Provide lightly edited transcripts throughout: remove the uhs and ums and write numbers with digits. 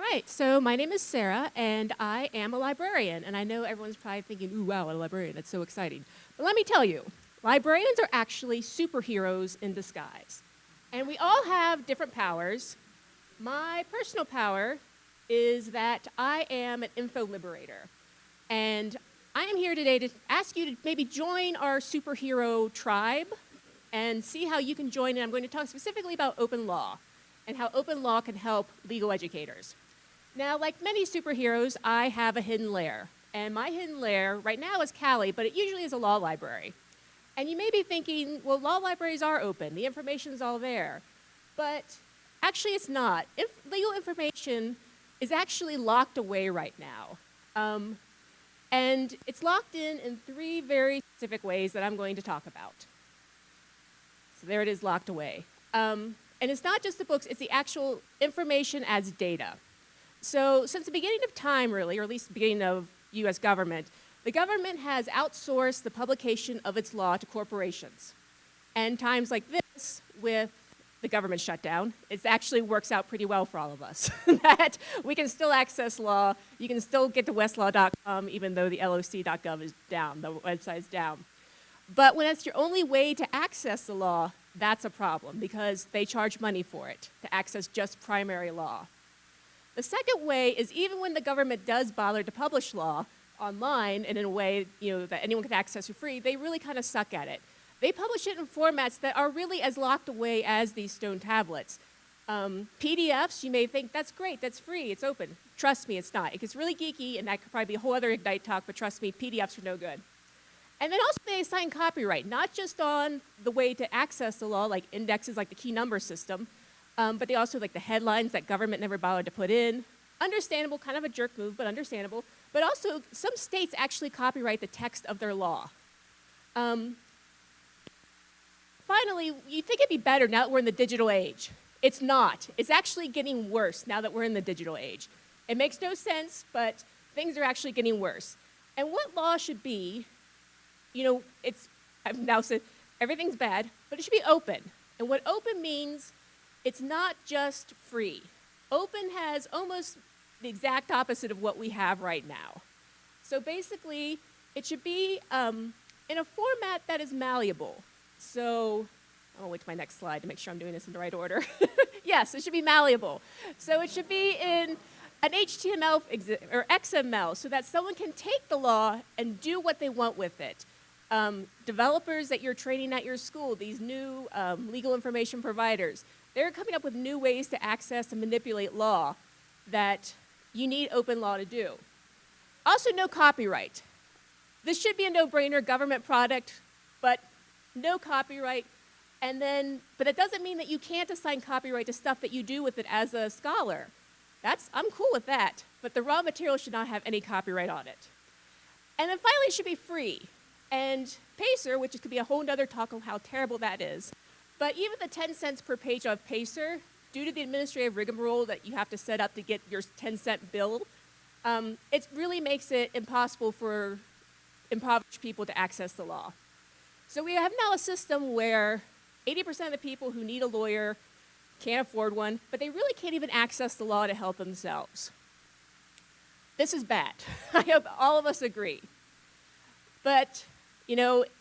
All right, so my name is Sarah, and I am a librarian. And I know everyone's probably thinking, ooh, wow, a librarian, that's so exciting. But let me tell you, librarians are actually superheroes in disguise. And we all have different powers. My personal power is that I am an info liberator. And I am here today to ask you to maybe join our superhero tribe and see how you can join in. I'm going to talk specifically about open law and how open law can help legal educators. Now, like many superheroes, I have a hidden lair. And my hidden lair right now is Cali, but it usually is a law library. And you may be thinking, well, law libraries are open. The information's all there. But actually, it's not. Legal information is actually locked away right now. And it's locked in three very specific ways that I'm going to talk about. So there it is, locked away. And it's not just the books, it's the actual information as data. So since the beginning of time, really, or at least the beginning of US government, the government has outsourced the publication of its law to corporations. And times like this, with the government shutdown, it actually works out pretty well for all of us. That we can still access law, you can still get to westlaw.com even though the loc.gov is down, the website is down. But when it's your only way to access the law, that's a problem because they charge money for it to access just primary law. The second way is even when the government does bother to publish law online and in a way that anyone can access for free, they really kind of suck at it. They publish it in formats that are really as locked away as these stone tablets. PDFs, you may think, that's great, that's free, it's open. Trust me, it's not. It gets really geeky, and that could probably be a whole other Ignite talk, but trust me, PDFs are no good. And then also they assign copyright, not just on the way to access the law, like indexes like the key number system, but they also like the headlines that government never bothered to put in. Understandable, kind of a jerk move, but understandable. But also, some states actually copyright the text of their law. Finally, you think it'd be better now that we're in the digital age. It's not. It's actually getting worse now that we're in the digital age. It makes no sense, but things are actually getting worse. And what law should be, I've now said everything's bad, but it should be open. And what open means, it's not just free. Open has almost the exact opposite of what we have right now. So basically, it should be in a format that is malleable. So, I'll wait to my next slide to make sure I'm doing this in the right order. Yes, it should be malleable. So it should be in an HTML or XML so that someone can take the law and do what they want with it. Developers that you're training at your school, these new legal information providers, they're coming up with new ways to access and manipulate law that you need open law to do. Also, no copyright. This should be a no-brainer government product, but no copyright. But it doesn't mean that you can't assign copyright to stuff that you do with it as a scholar. I'm cool with that, but the raw material should not have any copyright on it. And then finally, it should be free. And Pacer, which could be a whole other talk on how terrible that is, but even the 10 cents per page of Pacer, due to the administrative rigmarole that you have to set up to get your 10-cent bill, it really makes it impossible for impoverished people to access the law. So we have now a system where 80% of the people who need a lawyer can't afford one, but they really can't even access the law to help themselves. This is bad. I hope all of us agree. But,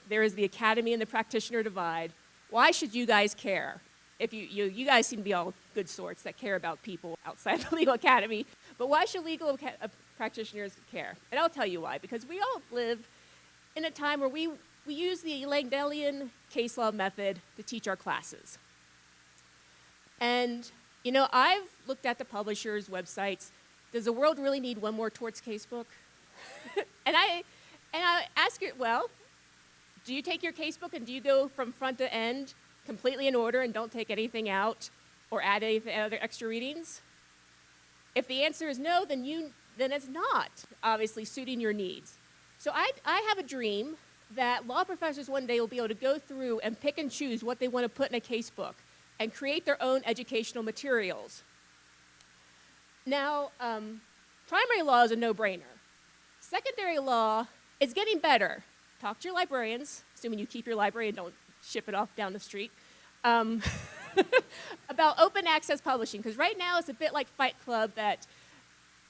there is the academy and the practitioner divide. Why should you guys care? If you guys seem to be all good sorts that care about people outside the legal academy, but why should legal practitioners care? And I'll tell you why. Because we all live in a time where we use the Langdellian case law method to teach our classes. And, I've looked at the publishers' websites. Does the world really need one more torts casebook? and I ask you, well, do you take your casebook and do you go from front to end completely in order and don't take anything out or add anything, other extra readings? If the answer is no, then it's not obviously suiting your needs. So I have a dream that law professors one day will be able to go through and pick and choose what they want to put in a casebook and create their own educational materials. Now, primary law is a no-brainer. Secondary law is getting better. Talk to your librarians, assuming you keep your library and don't ship it off down the street, about open access publishing, because right now it's a bit like Fight Club that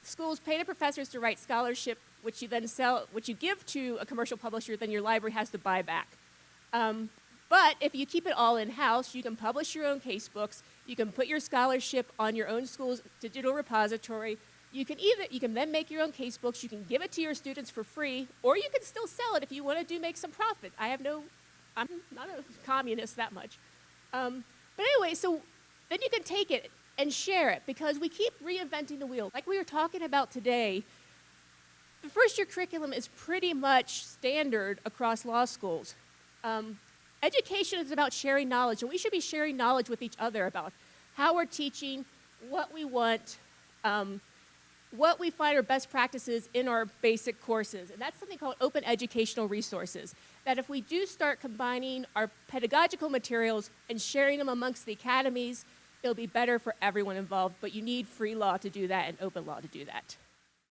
schools pay the professors to write scholarship, which you then sell, which you give to a commercial publisher, then your library has to buy back. But if you keep it all in-house, you can publish your own casebooks, you can put your scholarship on your own school's digital repository, you can then make your own casebooks, you can give it to your students for free, or you can still sell it if you want to make some profit. I'm not a communist that much. But anyway, so then you can take it and share it, because we keep reinventing the wheel. Like we were talking about today, the first-year curriculum is pretty much standard across law schools. Education is about sharing knowledge, and we should be sharing knowledge with each other about how we're teaching, what we want, what we find are best practices in our basic courses. And that's something called open educational resources, that if we do start combining our pedagogical materials and sharing them amongst the academies, it'll be better for everyone involved, but you need free law to do that and open law to do that.